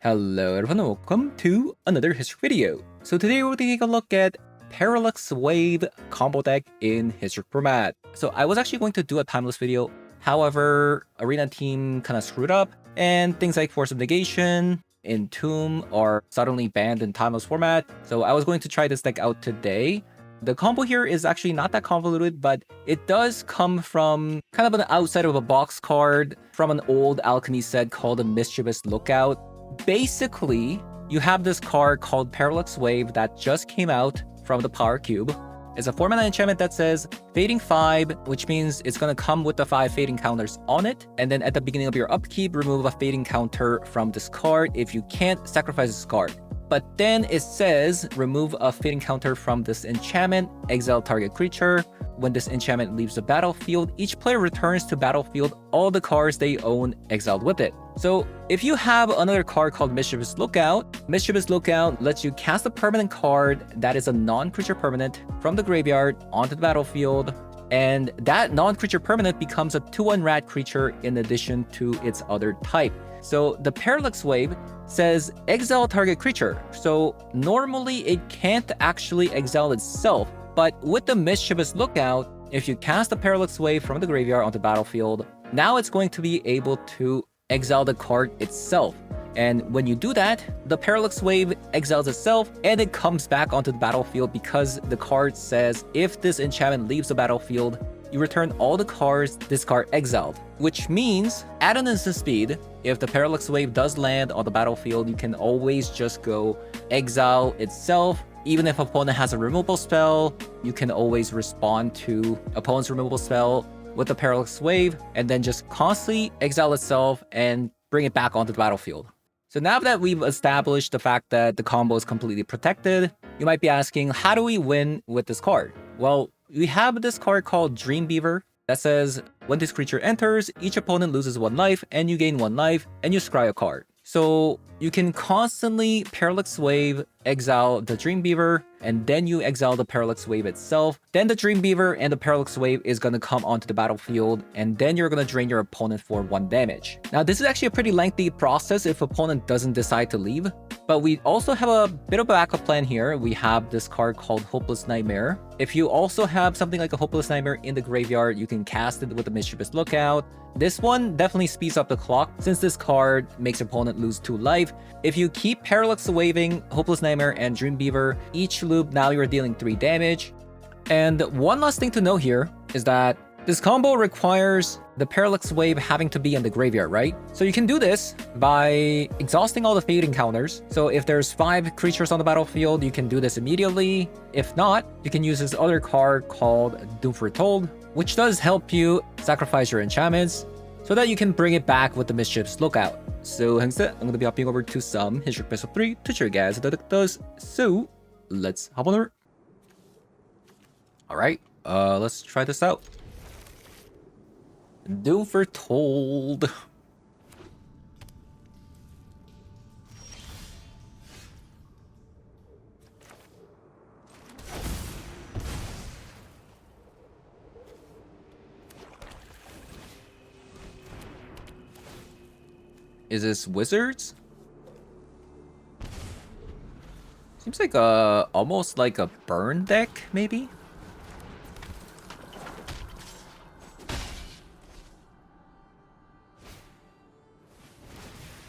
Hello everyone, welcome to another history video. So today we're taking a look at Parallax Wave combo deck in history format. So I was actually going to do a timeless video, however, Arena team kind of screwed up, and things like Force of Negation, Entomb are suddenly banned in timeless format, so I was going to try this deck out today. The combo here is actually not that convoluted, but it does come from kind of an outside of a box card from an old alchemy set called the Mischievous Lookout. Basically, you have this card called Parallax Wave that just came out from the Power Cube. It's a 4-mana enchantment that says Fading 5, which means it's going to come with the 5 fading counters on it. And then at the beginning of your upkeep, remove a fading counter from this card. If you can't, sacrifice this card. But then it says remove a fading counter from this enchantment, exile target creature. When this enchantment leaves the battlefield, each player returns to battlefield all the cards they own exiled with it. So if you have another card called Mischievous Lookout lets you cast a permanent card that is a non-creature permanent from the graveyard onto the battlefield, and that non-creature permanent becomes a 2/1 rat creature in addition to its other type. So the Parallax Wave says exile target creature. So normally it can't actually exile itself, but with the Mischievous Lookout, if you cast the Parallax Wave from the graveyard onto the battlefield, now it's going to be able to exile the card itself. And when you do that, the Parallax Wave exiles itself and it comes back onto the battlefield because the card says if this enchantment leaves the battlefield, you return all the cards this card exiled. Which means, at an instant speed, if the Parallax Wave does land on the battlefield, you can always just go exile itself. Even if opponent has a removal spell, you can always respond to opponent's removal spell with the Parallax Wave, and then just constantly exile itself and bring it back onto the battlefield. So now that we've established the fact that the combo is completely protected, you might be asking, how do we win with this card? Well, we have this card called Dreamweaver that says, when this creature enters, each opponent loses 1 life, and you gain 1 life, and you scry a card. So you can constantly Parallax Wave, exile the Dreamweaver, and then you exile the Parallax Wave itself. Then the Dreamweaver and the Parallax Wave is going to come onto the battlefield, and then you're going to drain your opponent for 1 damage. Now, this is actually a pretty lengthy process if opponent doesn't decide to leave, but we also have a bit of a backup plan here. We have this card called Hopeless Nightmare. If you also have something like a Hopeless Nightmare in the graveyard, you can cast it with a Mischievous Lookout. This one definitely speeds up the clock since this card makes your opponent lose 2 life. If you keep Parallax Waving, Hopeless Nightmare, and Dreamweaver each loop, now you're dealing 3 damage. And one last thing to know here is that this combo requires the Parallax Wave having to be in the graveyard, right? So you can do this by exhausting all the fading counters. So if there's 5 creatures on the battlefield, you can do this immediately. If not, you can use this other card called Doom Foretold, which does help you sacrifice your enchantments so that you can bring it back with the Mischievous Lookout. So instead, I'm going to be hopping over to some History BO3 to show you guys how the deck does. So let's hop on over. Alright, let's try this out. Doom Foretold. Is this Wizards? Seems like almost like a burn deck, maybe?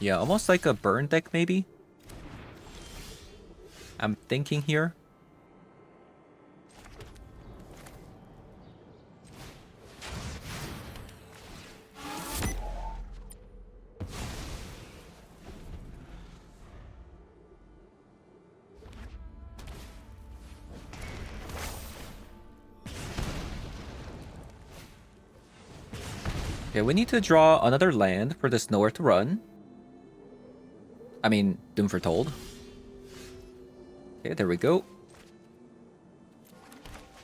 Yeah, almost like a burn deck, maybe? I'm thinking here. Okay, we need to draw another land for this Nowhere to Run. I mean, Doom Foretold. Okay, there we go.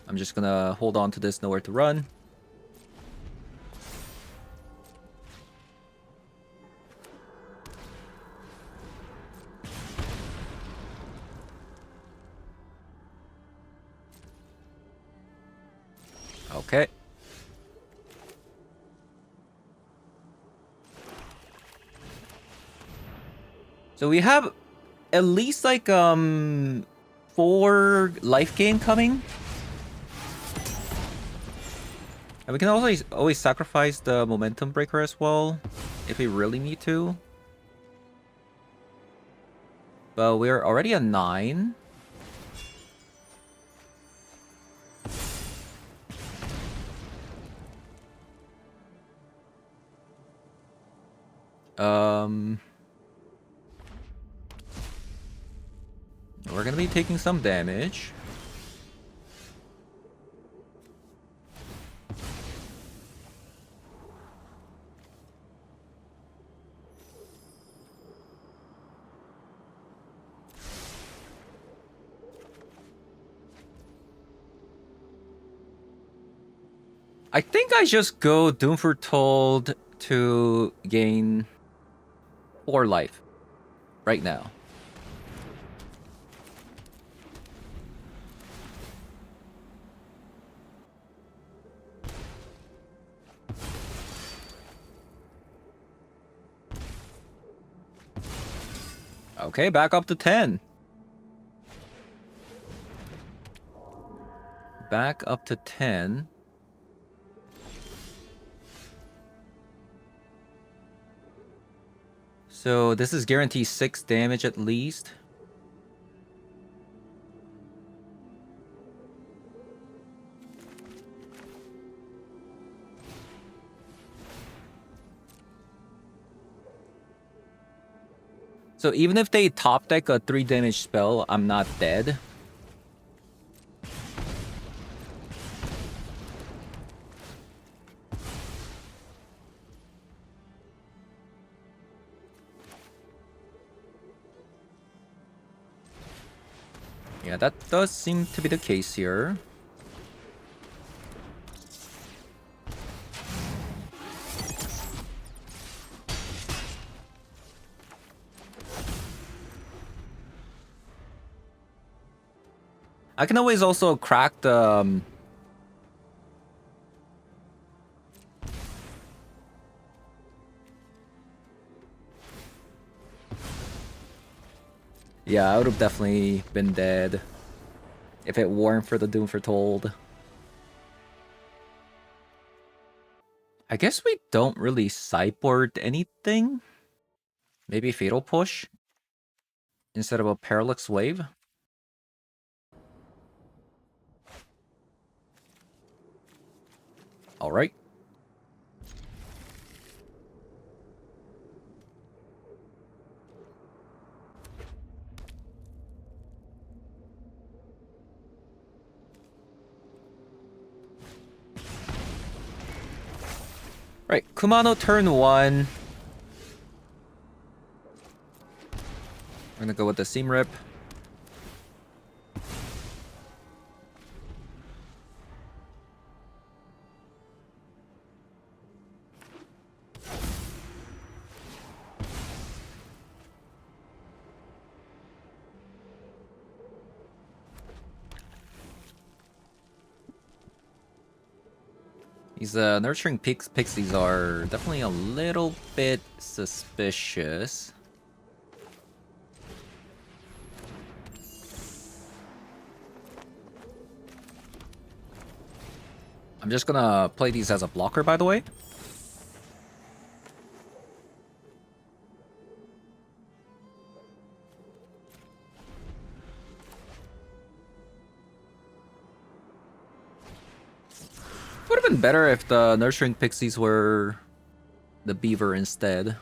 I'm just gonna hold on to this Nowhere to Run. Okay. So we have at least like 4 life gain coming. And we can always sacrifice the momentum breaker as well if we really need to. But we're already at 9. We're gonna be taking some damage. I think I just go Doom Foretold to gain 4 life right now. Okay, back up to 10. Back up to 10. So this is guaranteed 6 damage at least. So even if they top deck a 3 damage spell, I'm not dead. Yeah, that does seem to be the case here. I can always also crack the... Yeah, I would have definitely been dead if it weren't for the Doom Foretold. I guess we don't really sideboard anything. Maybe Fatal Push instead of a Parallax Wave. Alright. Right, Kumano turn 1. We're gonna go with the Seam Rip. These Nurturing Pixies are definitely a little bit suspicious. I'm just gonna play these as a blocker, by the way. Would have been better if the Nurturing Pixies were the Beaver instead.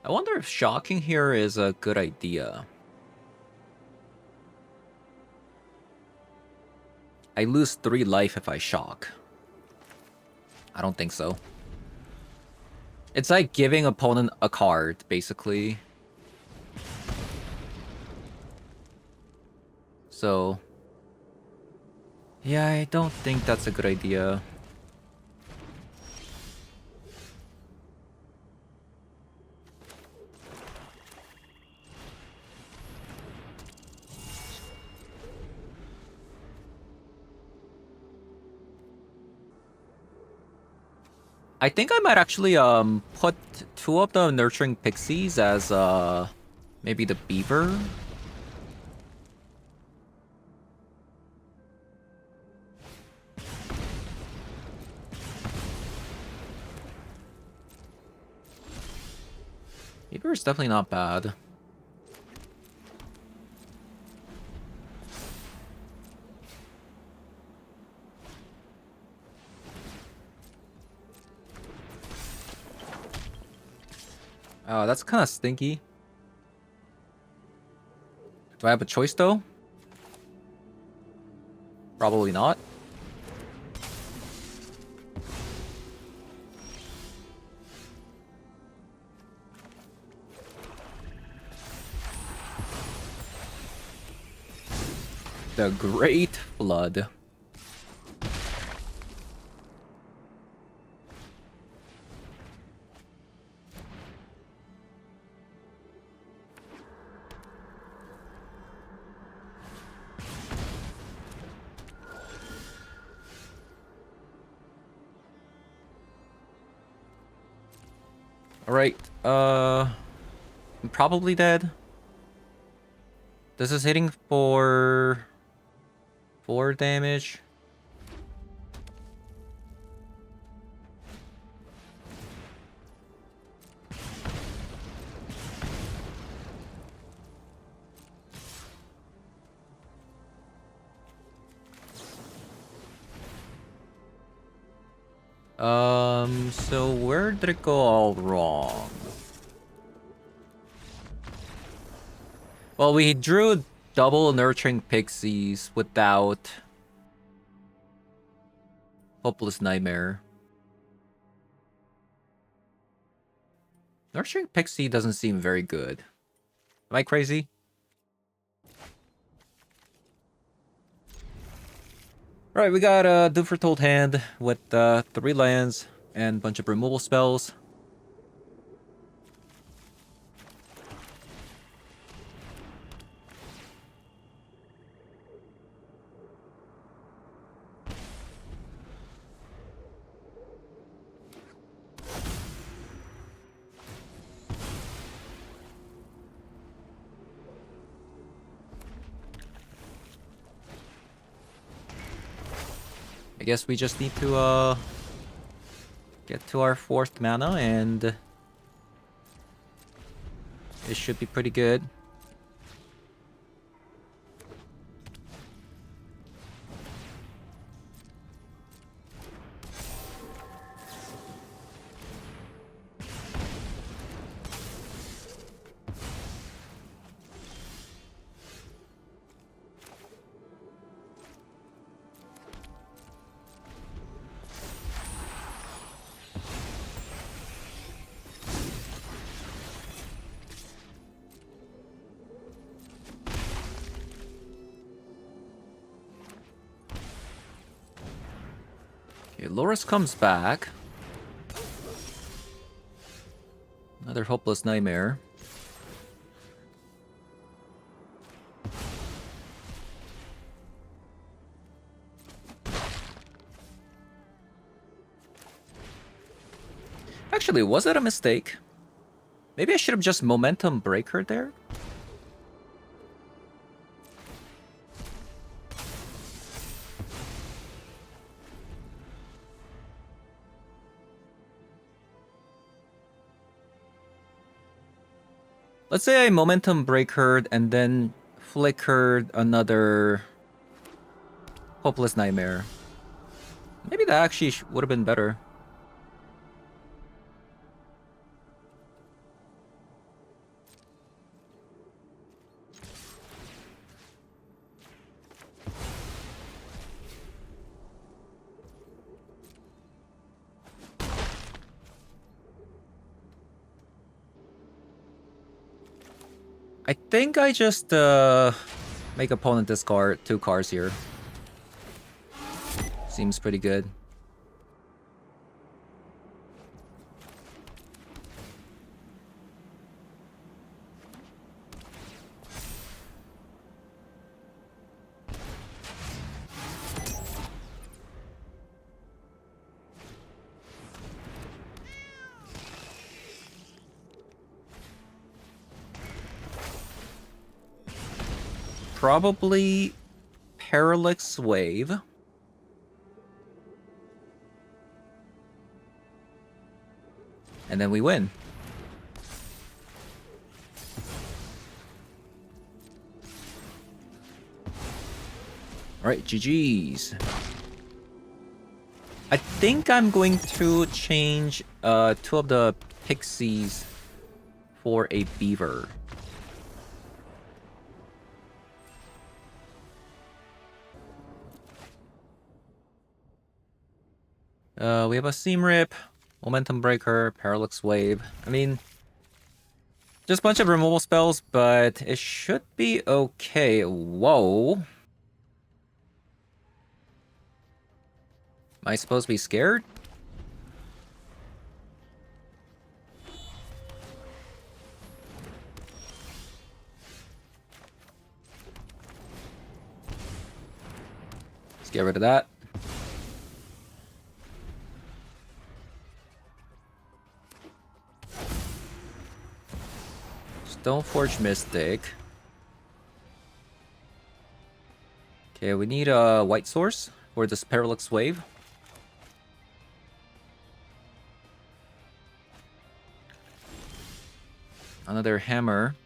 I wonder if shocking here is a good idea. I lose 3 life if I shock. I don't think so. It's like giving opponent a card, basically. So... yeah, I don't think that's a good idea. I think I might actually put 2 of the Nurturing Pixies as maybe the Beaver. Beaver is definitely not bad. Oh, that's kind of stinky. Do I have a choice though? Probably not. The Great Flood. Alright, I'm probably dead. This is hitting for 4 damage. So where did it go all wrong? Well, we drew double Nurturing Pixies without Hopeless Nightmare. Nurturing Pixie doesn't seem very good. Am I crazy? Alright, we got a Doom for Told hand with 3 lands and a bunch of removal spells. I guess we just need to get to our 4th mana and it should be pretty good. Okay, Loris comes back. Another Hopeless Nightmare. Actually, was that a mistake? Maybe I should have just Momentum Breaker there? Let's say I Momentum Breakered and then flickered another Hopeless Nightmare. Maybe that actually would have been better. I think I just make opponent discard 2 cards here. Seems pretty good. probably Parallax Wave. And then we win. Alright, GG's. I think I'm going to change 2 of the pixies for a beaver. We have a Seam Rip, Momentum Breaker, Parallax Wave. I mean, just a bunch of removal spells, but it should be okay. Whoa. Am I supposed to be scared? Let's get rid of that. Stoneforge Mystic. Okay, we need a white source for this Parallax Wave. Another hammer.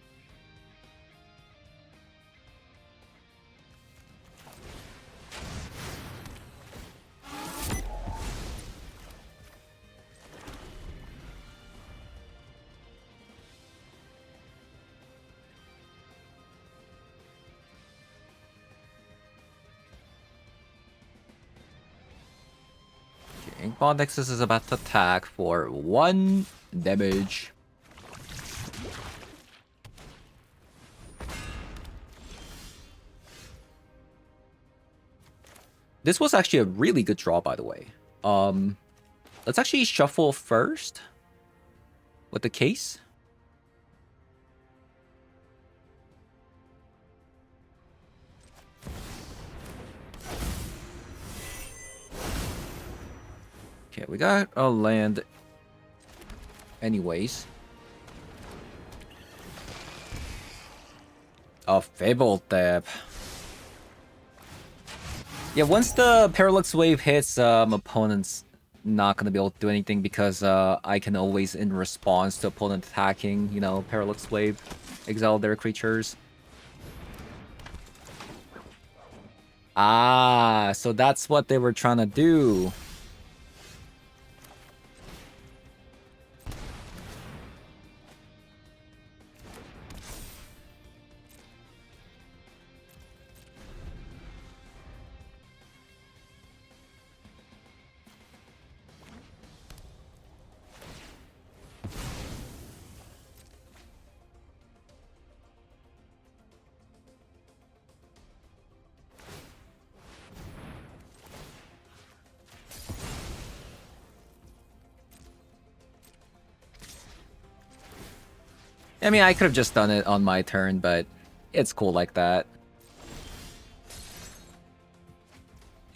Inkbond Nexus is about to attack for 1 damage. This was actually a really good draw, by the way. Let's actually shuffle first with the case. Okay, we got a land anyways. A Fabled Depth. Yeah, once the Parallax Wave hits, opponent's not gonna be able to do anything because I can always, in response to opponent attacking, you know, Parallax Wave, exile their creatures. Ah, so that's what they were trying to do. I mean, I could have just done it on my turn, but it's cool like that.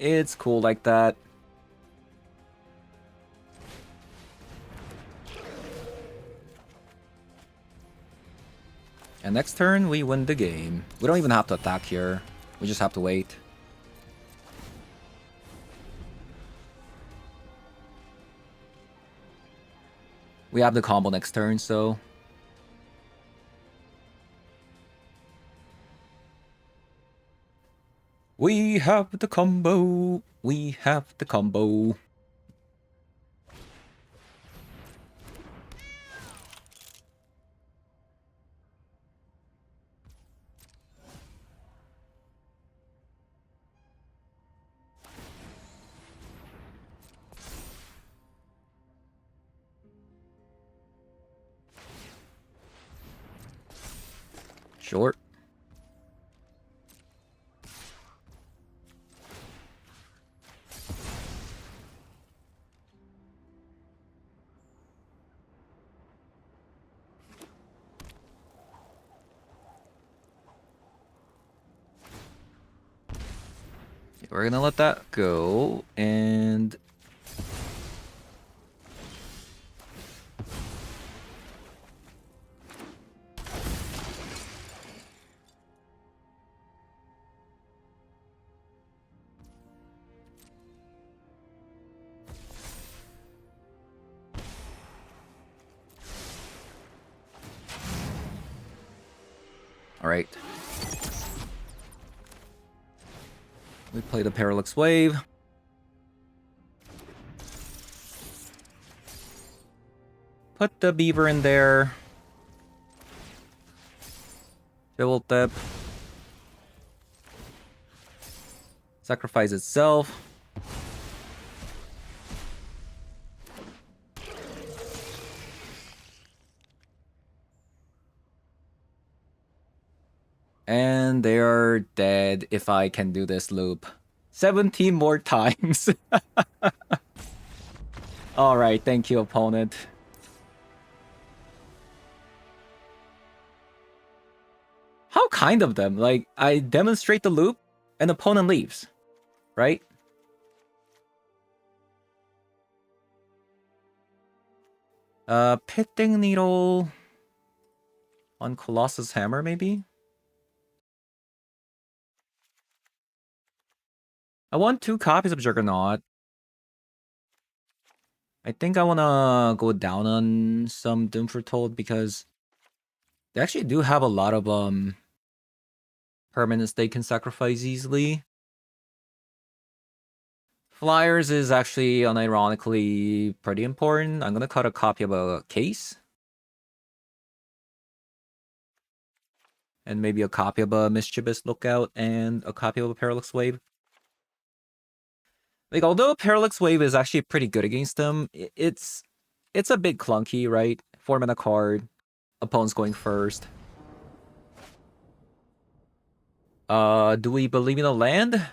It's cool like that. And next turn, we win the game. We don't even have to attack here. We just have to wait. We have the combo next turn, so... We have the combo. We have the combo. Short. We're gonna let that go, and... Alright. We play the Parallax Wave. Put the Beaver in there. Double tap. Sacrifice itself. And they are dead if I can do this loop 17 more times. Alright, thank you, opponent. How kind of them. Like, I demonstrate the loop, and opponent leaves. Right? Pitting Needle on Colossus Hammer, maybe? I want 2 copies of Juggernaut. I think I wanna go down on some Doomfortold because they actually do have a lot of permanents they can sacrifice easily. Flyers is actually unironically pretty important. I'm gonna cut a copy of a case. And maybe a copy of a Mischievous Lookout and a copy of a Parallax Wave. Like, although Parallax Wave is actually pretty good against them, it's a bit clunky, right? 4-mana card, opponent's going first. Do we believe in a land?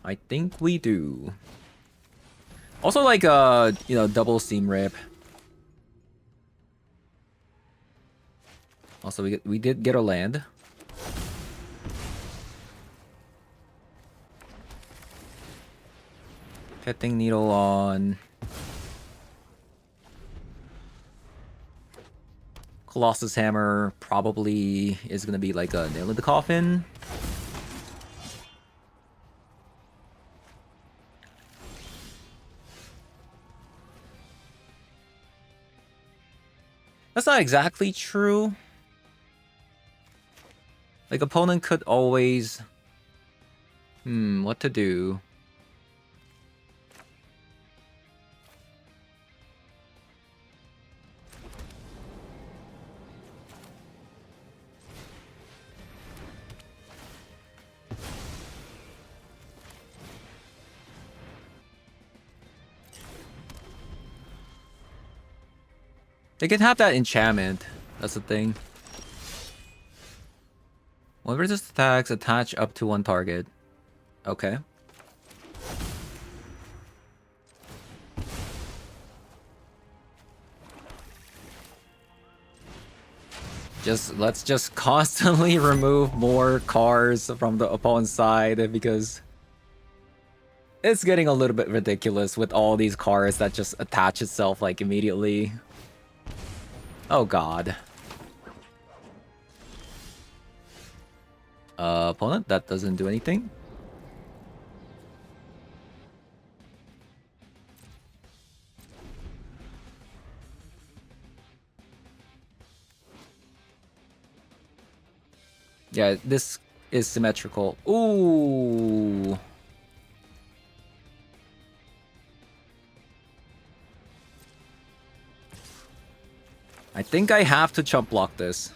I think we do. Also, like, you know, double Seam Rip. Also, we did get a land. Pitting Needle on Colossus Hammer probably is gonna be like a nail in the coffin. That's not exactly true. Like, opponent could always... what to do? They can have that enchantment. That's the thing. When resist attacks, attach up to 1 target. Okay. Let's just constantly remove more cards from the opponent's side because it's getting a little bit ridiculous with all these cards that just attach itself like immediately. Oh god. Opponent, that doesn't do anything. Yeah, this is symmetrical. Ooh. I think I have to chump block this.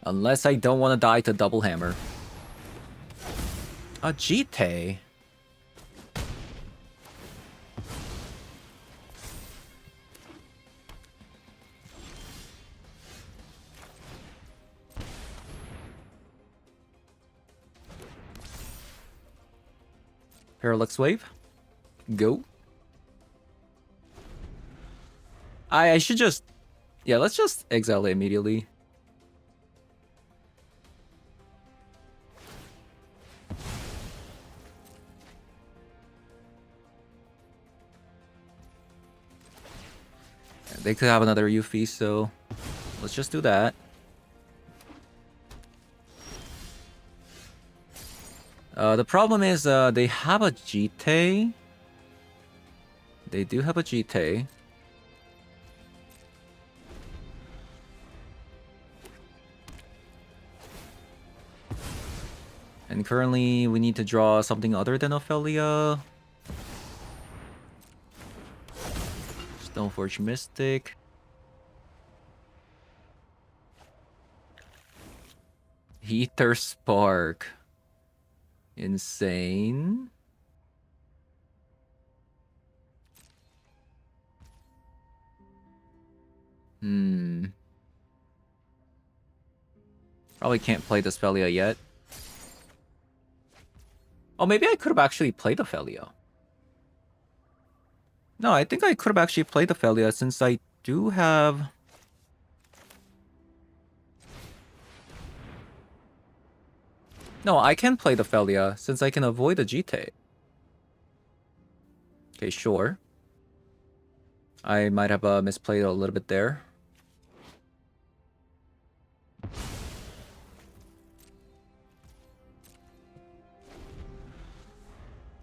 Unless I don't want to die to double hammer. A Jite. Parallax Wave. Go. I should just... Yeah, let's just exile it immediately. They could have another Yuffie, so let's just do that. The problem is they have a GT. They do have a GT. And currently we need to draw something other than Ophelia. Stoneforge Mystic. Ether Spark. Insane. Probably can't play this Ophelia yet. Oh, maybe I could have actually played Ophelia. No, I think I could have actually played Ophelia since I do have... No, I can play the Ophelia since I can avoid the GT. Okay, sure. I might have misplayed a little bit there.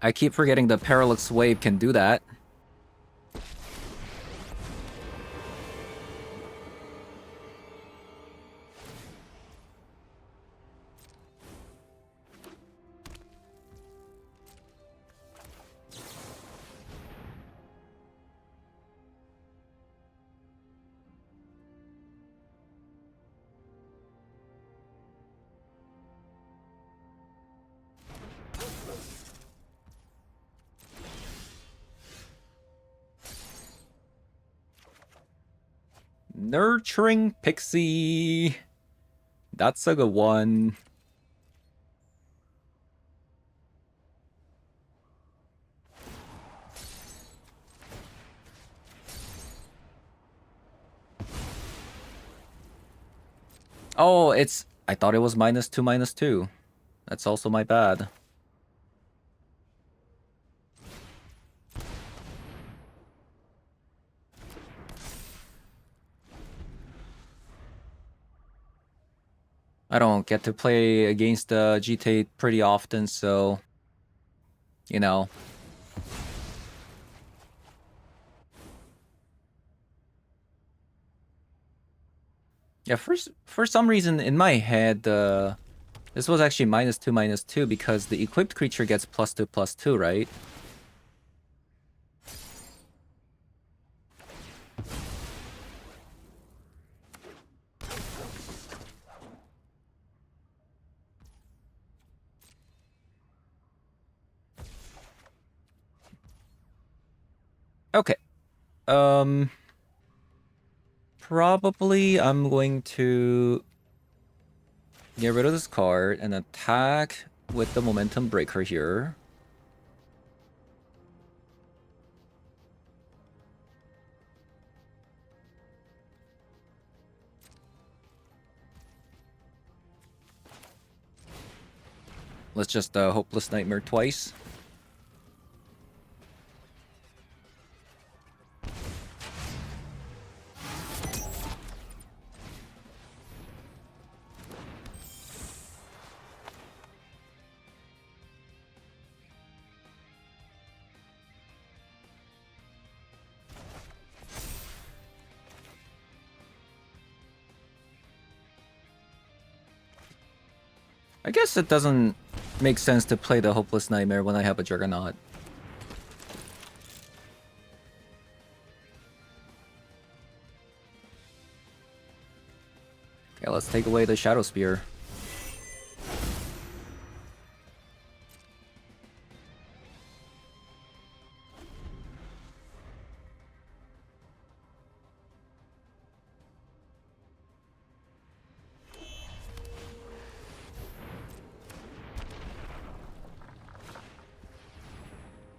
I keep forgetting the Parallax Wave can do that. Nurturing Pixie. That's a good one. Oh, it's... I thought it was -2/-2. That's also my bad. I don't get to play against GT pretty often, so... You know. Yeah, for some reason in my head, this was actually -2/-2 because the equipped creature gets +2/+2, right? Okay. Probably I'm going to get rid of this card and attack with the Momentum Breaker here. Let's just Hopeless Nightmare twice. I guess it doesn't make sense to play the Hopeless Nightmare when I have a Juggernaut. Okay, let's take away the Shadow Spear.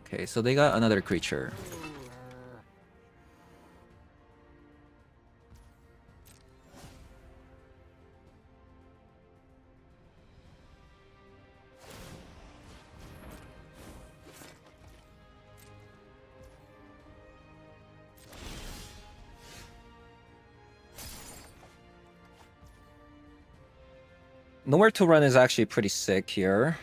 Okay, so they got another creature. Nowhere to Run is actually pretty sick here.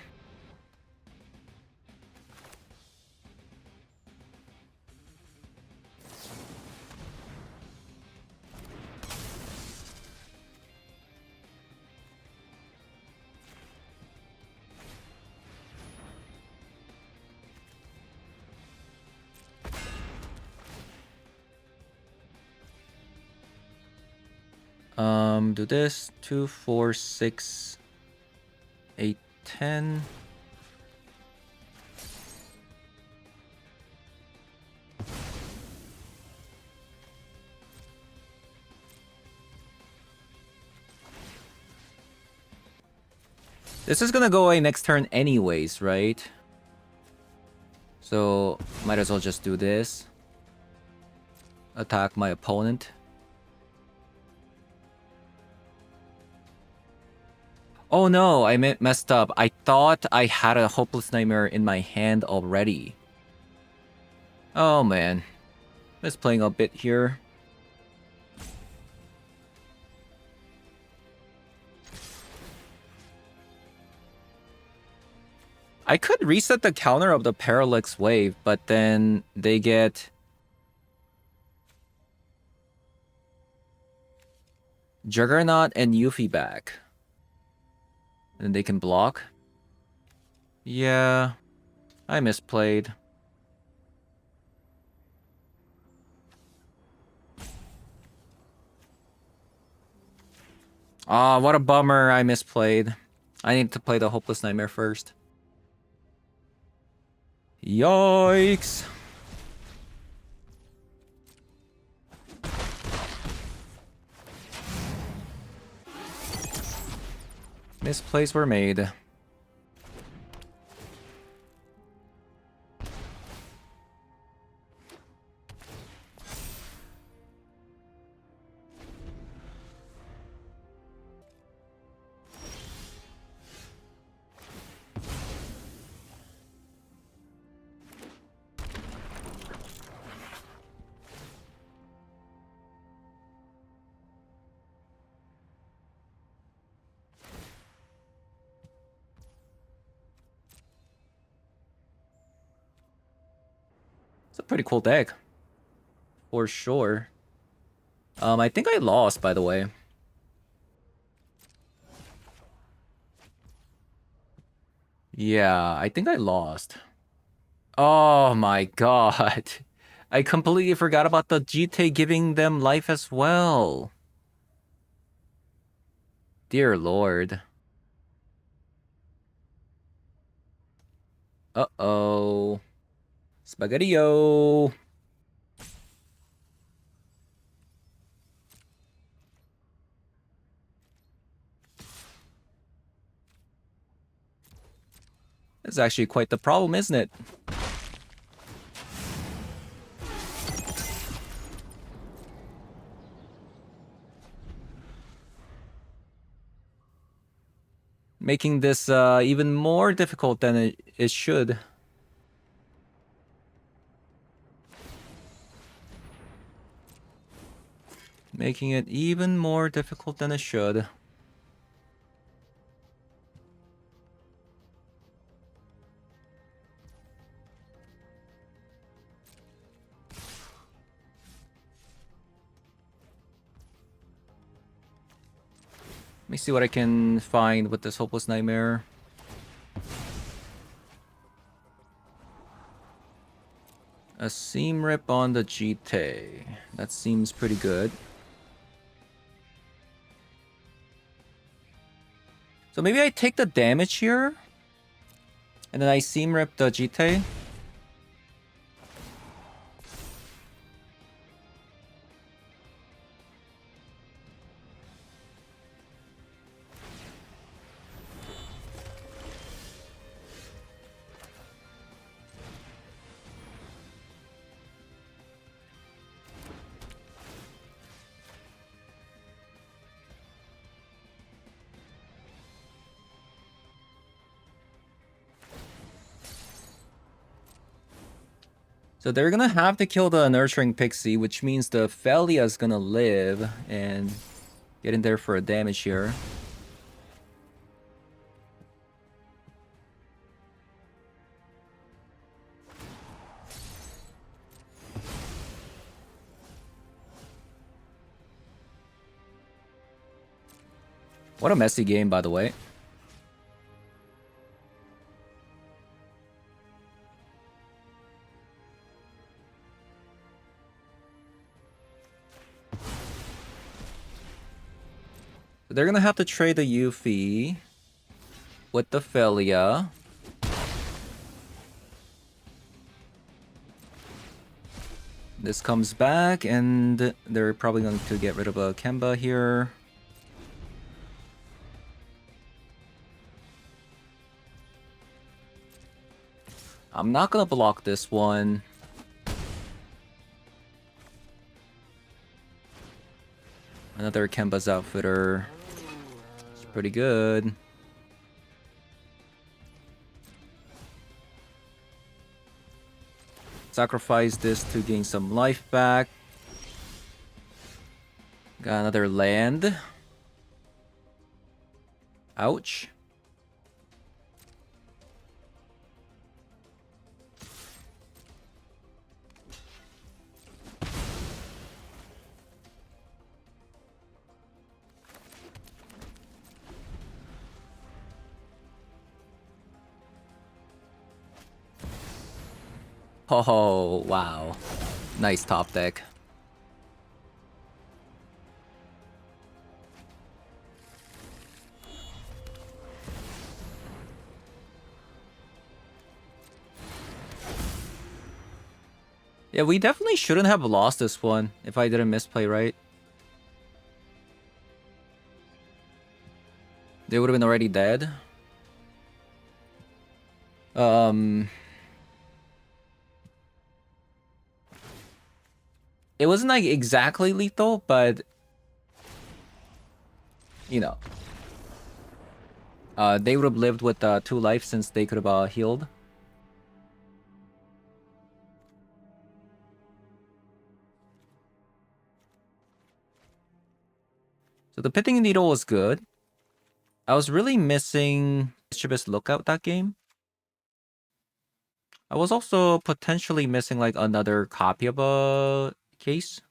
Do this 2, 4, 6, 8, 10. This is gonna go away next turn anyways, right? So might as well just do this. Attack my opponent. Oh no, I messed up. I thought I had a Hopeless Nightmare in my hand already. Oh man. Misplaying a bit here. I could reset the counter of the Parallax wave, but then they get Juggernaut and Yuffie back. And they can block. Yeah, I misplayed. Ah, what a bummer, I misplayed. I need to play the Hopeless Nightmare first. Yikes! Misplays were made. It's a pretty cool deck. For sure. I think I lost, by the way. Yeah, I think I lost. Oh my god. I completely forgot about the GT giving them life as well. Dear lord. Uh-oh. Spaghetti-o. That's actually quite the problem, isn't it? Making this even more difficult than it should. Making it even more difficult than it should. Let me see what I can find with this Hopeless Nightmare. A Seam Rip on the GT. That seems pretty good. So maybe I take the damage here. And then I Seam Rip the GT. So they're gonna have to kill the Nurturing Pixie, which means the Felia is gonna live and get in there for a damage here. What a messy game, by the way. So they're gonna have to trade the Yuffie with the Philia. This comes back, and they're probably going to get rid of a Kemba here. I'm not gonna block this one. Another Kemba's Outfitter. It's pretty good. Sacrifice this to gain some life back. Got another land. Ouch. Oh, wow. Nice top deck. Yeah, we definitely shouldn't have lost this one if I didn't misplay, right? They would have been already dead. It wasn't like exactly lethal, but you know, they would have lived with 2 life since they could have healed. So the Pitting Needle was good. I was really missing Mischievous Lookout that game. I was also potentially missing like another copy of a case.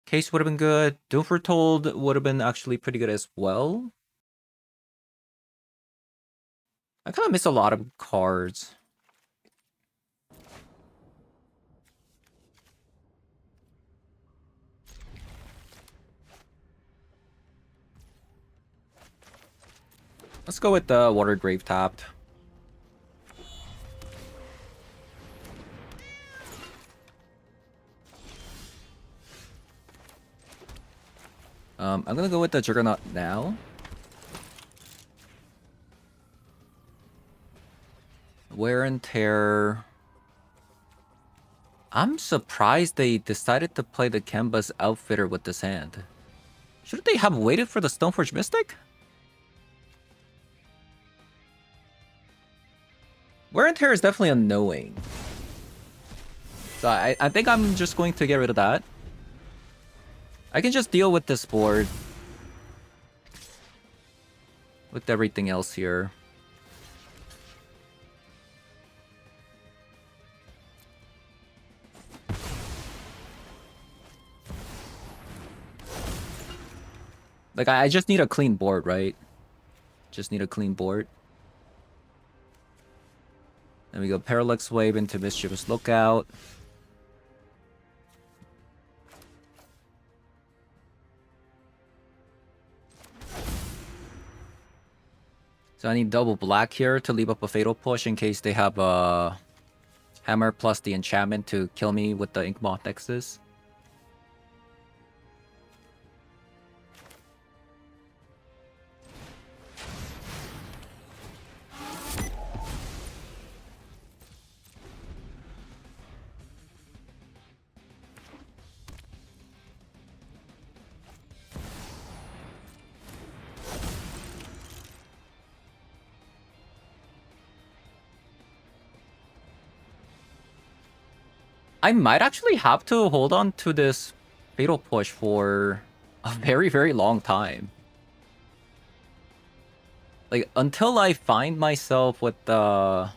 Case would have been good. Doom Foretold would have been actually pretty good as well. I kind of miss a lot of cards. Let's go with the Water Grave tapped. I'm gonna go with the Juggernaut now. Wear and Tear. I'm surprised they decided to play the Kemba's Outfitter with this hand. Shouldn't they have waited for the Stoneforge Mystic? Wear and Tear is definitely annoying. So I think I'm just going to get rid of that. I can just deal with this board. With everything else here. Like, I just need a clean board, right? Just need a clean board. Then we go Parallax Wave into Mischievous Lookout. So I need double black here to leave up a Fatal Push in case they have a Hammer plus the enchantment to kill me with the Inkmoth Nexus. I might actually have to hold on to this Fatal Push for a very, very long time. Like, until I find myself with the...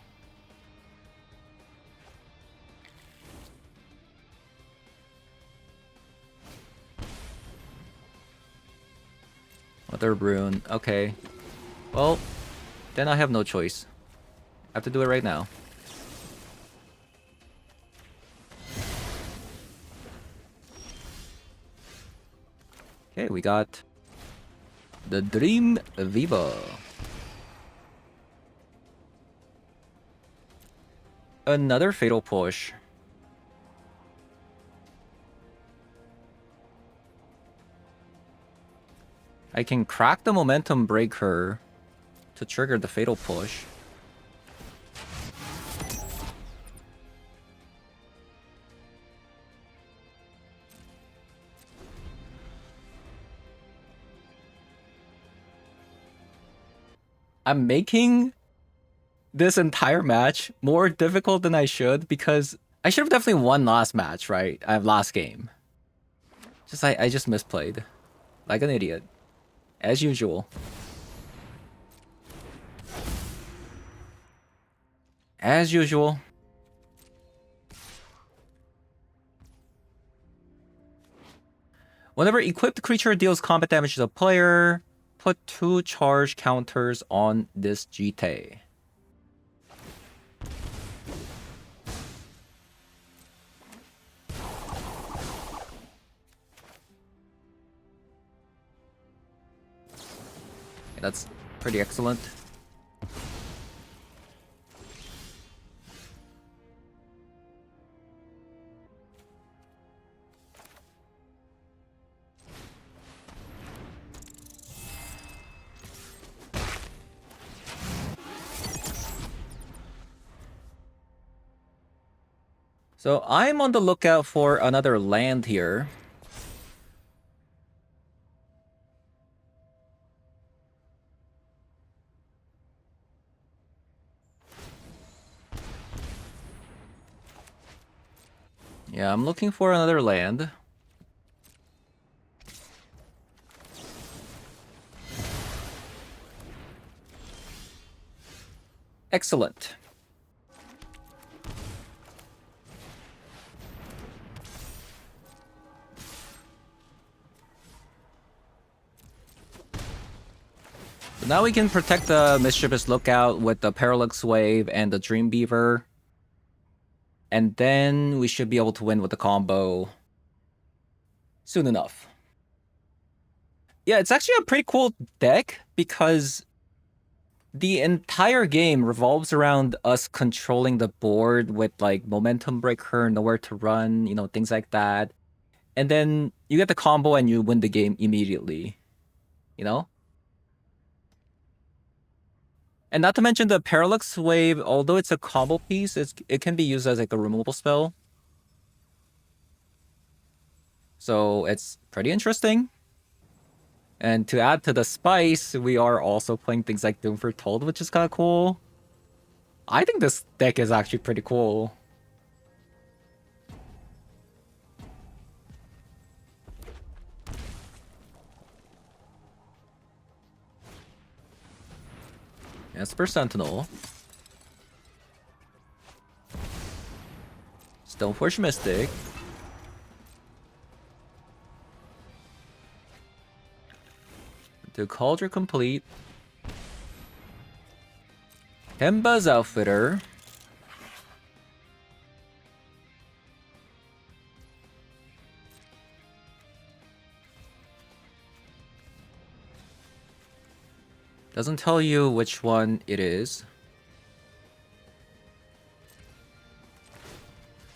Other rune. Okay. Well, then I have no choice. I have to do it right now. Okay, Okay, we got the Dream Viva. Another Fatal Push. I can crack the Momentum Breaker to trigger the Fatal Push. I'm making this entire match more difficult than I should because I should have definitely won last match, right? I have last game. I just misplayed. Like an idiot. As usual. As usual. Whenever equipped creature deals combat damage to the player, put 2 charge counters on this GT. That's pretty excellent. So I'm on the lookout for another land here. Yeah, I'm looking for another land. Excellent. So now we can protect the Mischievous Lookout with the Parallax Wave and the Dream Beaver. And then we should be able to win with the combo soon enough. Yeah, it's actually a pretty cool deck because the entire game revolves around us controlling the board with like Momentum Breaker, nowhere to run, you know, things like that. And then you get the combo and you win the game immediately, you know? And not to mention the Parallax Wave, although it's a combo piece, it can be used as like a removal spell. So it's pretty interesting. And to add to the spice, we are also playing things like Doom Foretold, which is kind of cool. I think this deck is actually pretty cool. Esper Sentinel. Stoneforge Mystic. The Cauldron complete. Hemba's Outfitter. Doesn't tell you which one it is.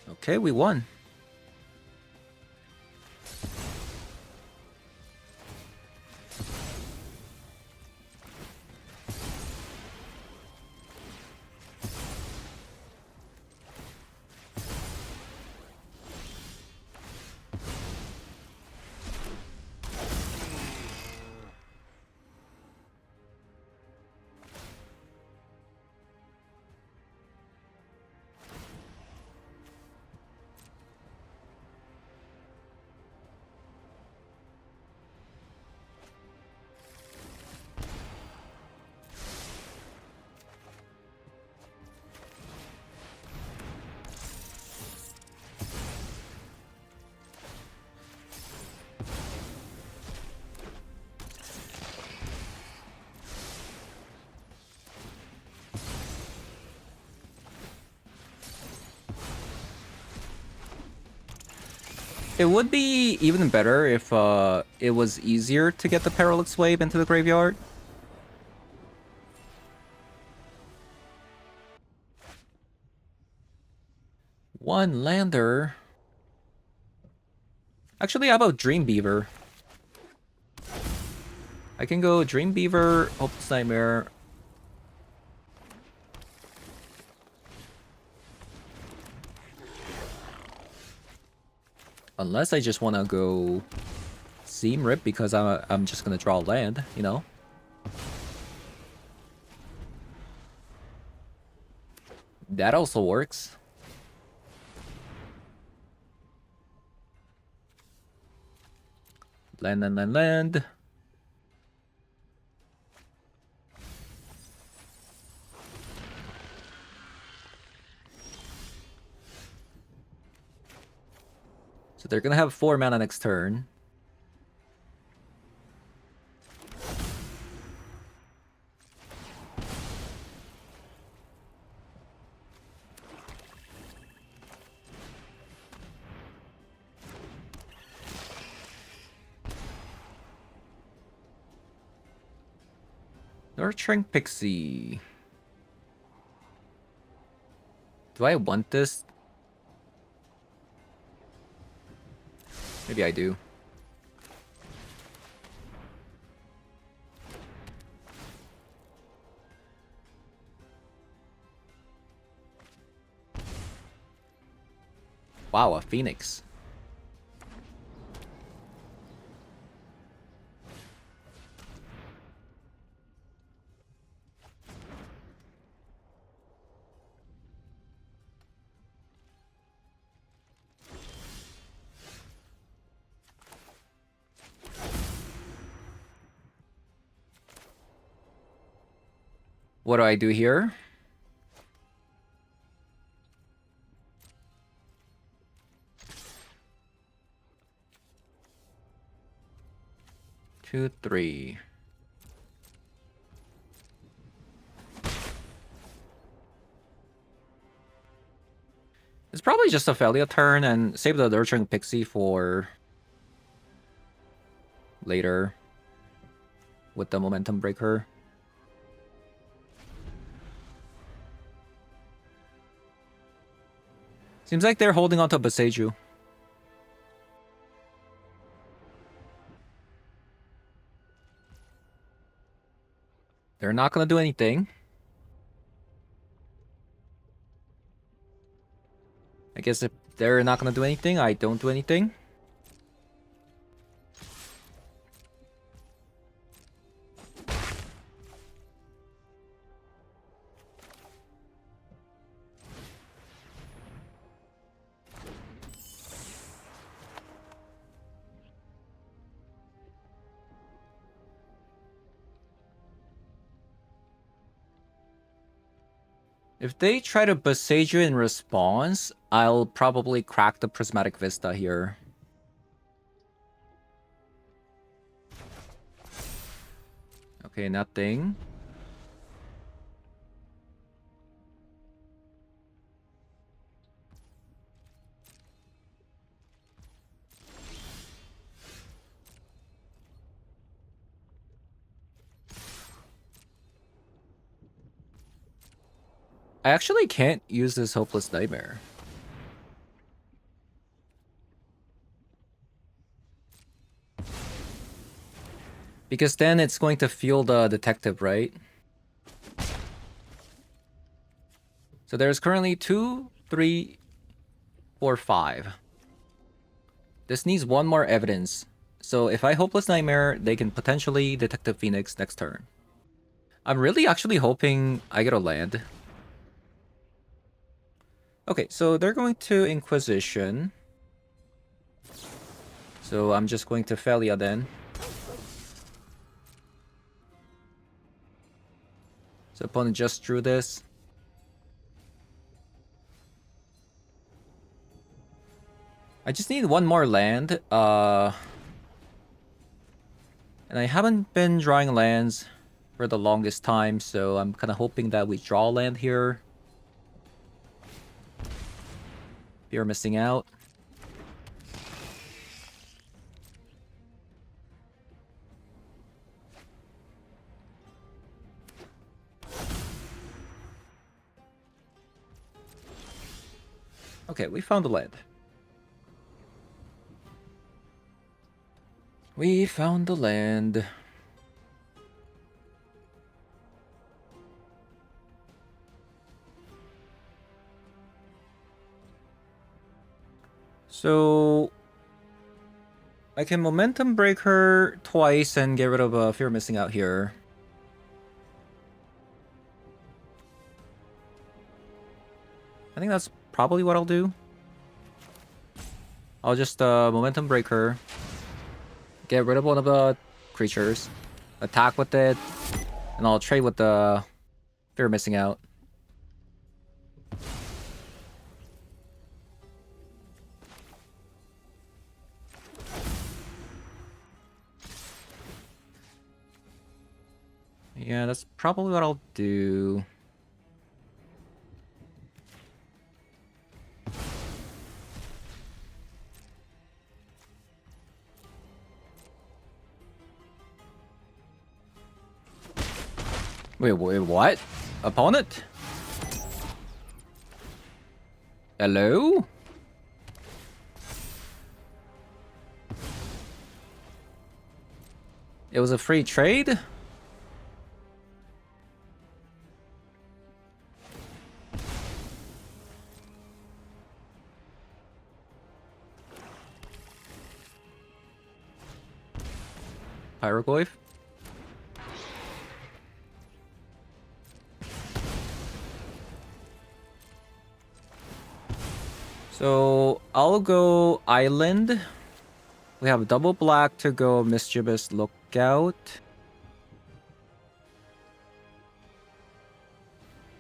Okay, we won. It would be even better if it was easier to get the Parallax Wave into the graveyard. One lander. Actually, how about Dreambeaver? I can go Dreambeaver, Hopeless Nightmare. Unless I just want to go Seam Rip because I'm just gonna draw land, you know. That also works. Land, land, land, land. So they're gonna have 4 mana next turn. Nurturing Pixie. Do I want this? Maybe I do. Wow, a Phoenix. What do I do here? Two, three. It's probably just a Felia turn and save the Nurturing Pixie for later with the Momentum Breaker. Seems like they're holding on to Boseiju. They're not gonna do anything. I guess if they're not gonna do anything, I don't do anything. If they try to Boseiju in response, I'll probably crack the Prismatic Vista here. Okay, nothing. I actually can't use this Hopeless Nightmare. Because then it's going to fuel the detective, right? So there's currently 2, 3, 4, 5. This needs one more evidence. So if I Hopeless Nightmare, they can potentially Detective Phoenix next turn. I'm really actually hoping I get a land. Okay, so they're going to Inquisition. So I'm just going to Felia then. So opponent just drew this. I just need one more land. And I haven't been drawing lands for the longest time, so I'm kind of hoping that we draw land here. You're missing out. Okay, we found the land. We found the land. So I can momentum break her twice and get rid of fear missing out here. I think that's probably what I'll do. I'll just momentum break her. Get rid of one of the creatures. Attack with it. And I'll trade with the fear missing out. Yeah, that's probably what I'll do. Wait, what? Opponent? Hello? It was a free trade? Hieroglyph? So I'll go island. We have double black to go mischievous lookout.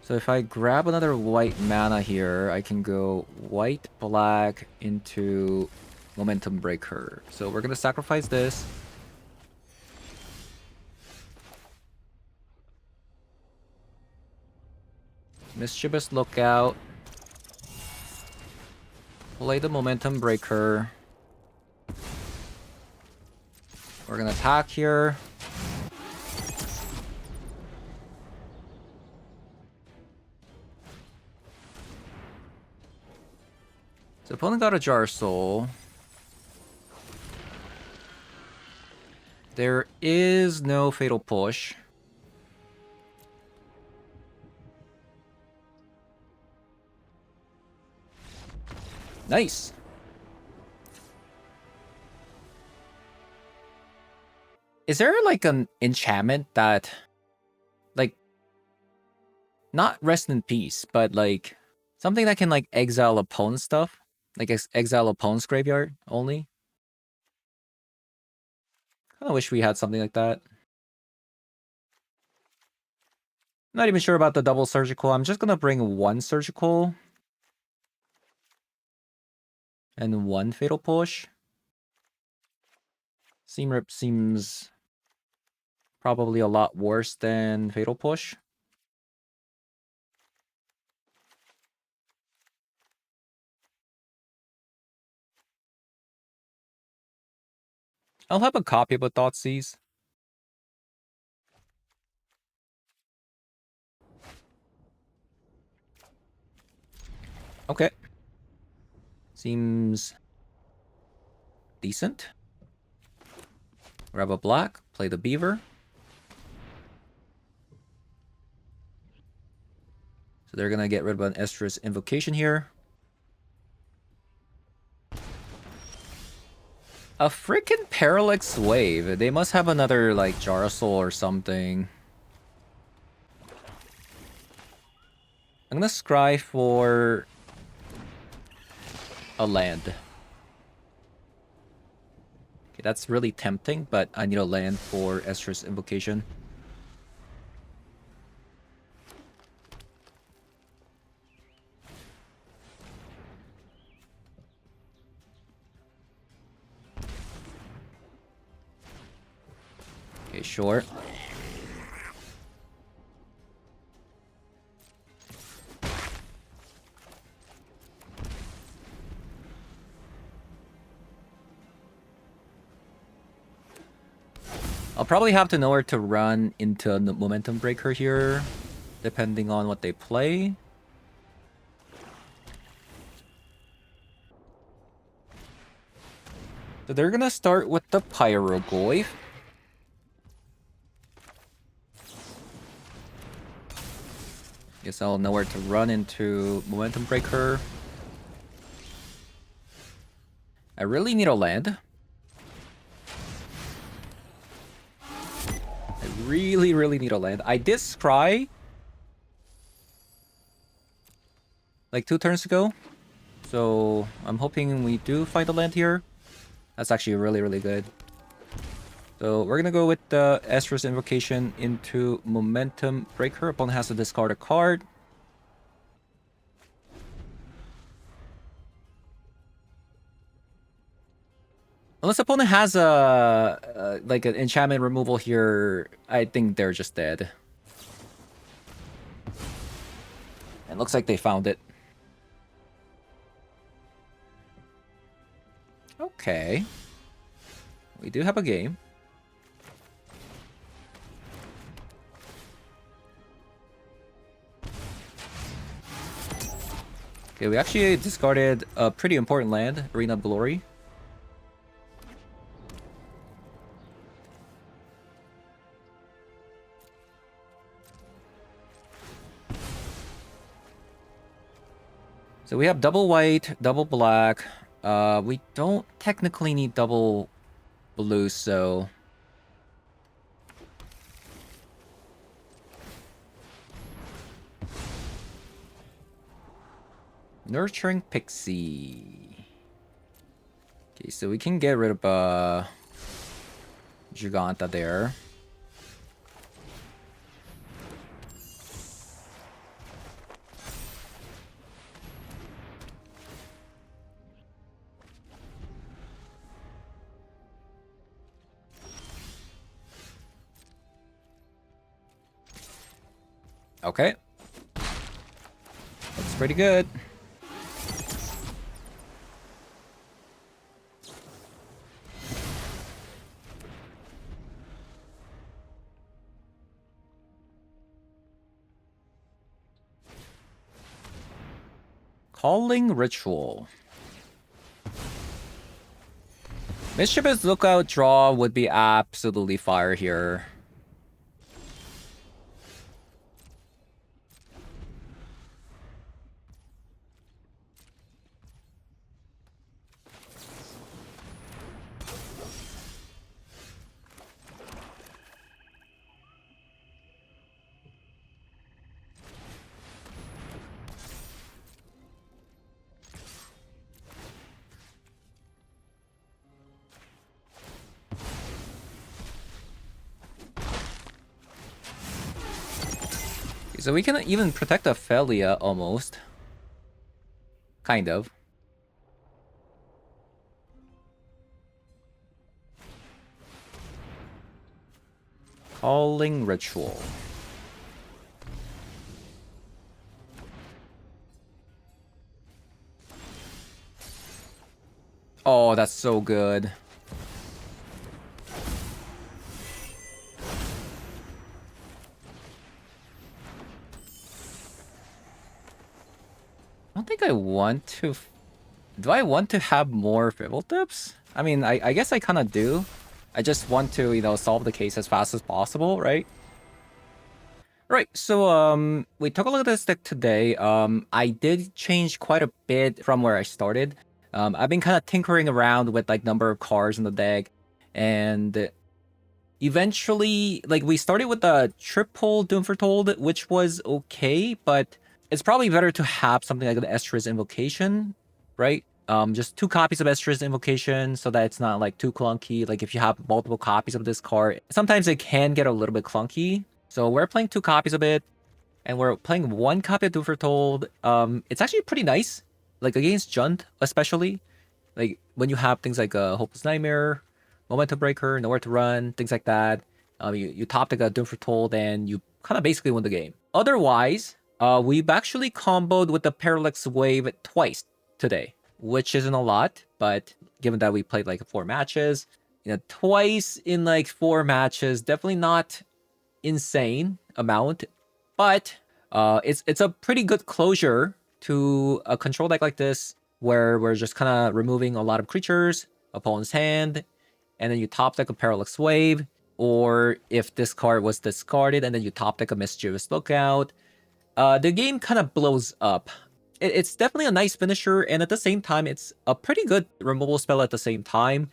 So if I grab another white mana here, I can go white black into momentum breaker. So we're gonna sacrifice this. Mischievous lookout. Play the momentum breaker. We're gonna attack here. So opponent got a Jar Soul. There is no Fatal Push. Nice. Is there like an enchantment that, like, not rest in peace, but like something that can like exile opponent stuff? Like exile opponent's graveyard only? I wish we had something like that. Not even sure about the double surgical. I'm just gonna bring one surgical. And one fatal push. Seam Rip seems probably a lot worse than fatal push. I'll have a copy of a Thoughtseize. Okay. Seems decent. Grab a black, play the beaver. So they're gonna get rid of an Estrus invocation here. A freaking Parallax wave. They must have another like Jarasol or something. I'm gonna scry for a land. Okay, that's really tempting, but I need a land for Estrus invocation. Okay, sure. I'll probably have to know where to run into the momentum breaker here, depending on what they play. So they're gonna start with the Pyroglyph. Guess I'll know where to run into Momentum Breaker. I really need a land. I really need a land. I did scry like 2 turns ago. So I'm hoping we do find a land here. That's actually really good. So we're gonna go with the Estrus Invocation into Momentum Breaker. Opponent has to discard a card. Unless opponent has a like an enchantment removal here, I think they're just dead. It looks like they found it. Okay. We do have a game. Okay, we actually discarded a pretty important land, Arena of Glory. So we have double white, double black. We don't technically need double blue, so... Nurturing Pixie. Okay, so we can get rid of Giganta there. Okay. Looks pretty good. Calling Ritual. Mischievous Lookout draw would be absolutely fire here. So we can even protect Ophelia, almost. Kind of. Calling Ritual. Oh, that's so good. I don't think I want to... Do I want to have more Fibble Tips? I mean, I guess I kind of do. I just want to, you know, solve the case as fast as possible, right? Right, so we took a look at this deck today. I did change quite a bit from where I started. I've been kind of tinkering around with like number of cards in the deck, and eventually, like, we started with the triple Doom Foretold, which was okay, but it's probably better to have something like the Estrus Invocation, right? Just 2 copies of Estrus Invocation so that it's not like too clunky. Like if you have multiple copies of this card, sometimes it can get a little bit clunky. So we're playing 2 copies of it, and we're playing 1 copy of Doom Foretold. It's actually pretty nice, like against Junt especially. Like when you have things like a Hopeless Nightmare, Momentum Breaker, Nowhere to Run, things like that. You top deck a Doom Foretold and you kind of basically win the game. Otherwise, we've actually comboed with the Parallax Wave twice today, which isn't a lot, but given that we played like 4 matches, you know, twice in like 4 matches, definitely not insane amount, but it's a pretty good closure to a control deck like this, where we're just kind of removing a lot of creatures, opponent's hand, and then you top deck a Parallax Wave, or if this card was discarded and then you top deck a Mischievous Lookout, the game kind of blows up. It's definitely a nice finisher, and at the same time, it's a pretty good removal spell at the same time.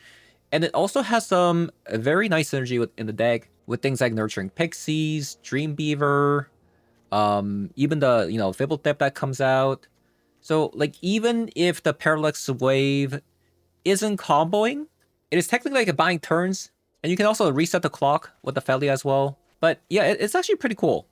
And it also has some very nice synergy in the deck with things like Nurturing Pixies, Dreambeaver, even the, Fibblethip that comes out. So, like, even if the Parallax Wave isn't comboing, it is technically like a buying turns, and you can also reset the clock with the Felia as well. But yeah, it's actually pretty cool.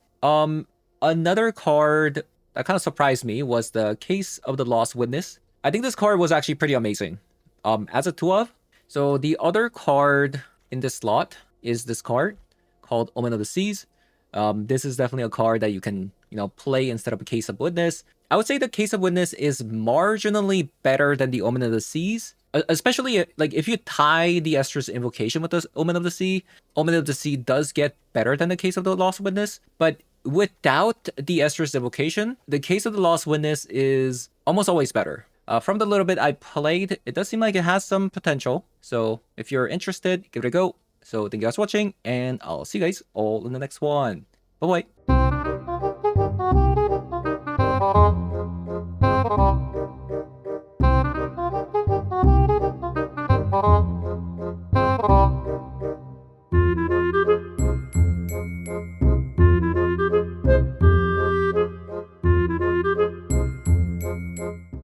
Another card that kind of surprised me was the Case of the Lost Witness. I think this card was actually pretty amazing. As a 2-of. So the other card in this slot is this card called Omen of the Seas. This is definitely a card that you can, play instead of a Case of Witness. I would say the Case of Witness is marginally better than the Omen of the Seas. Especially, like, if you tie the Estrus Invocation with the Omen of the Sea does get better than the Case of the Lost Witness. But without the Estrus Invocation, the Case of the Lost Witness is almost always better. From the little bit I played, it does seem like it has some potential. So if you're interested, give it a go. So thank you guys for watching, and I'll see you guys all in the next one. Bye-bye.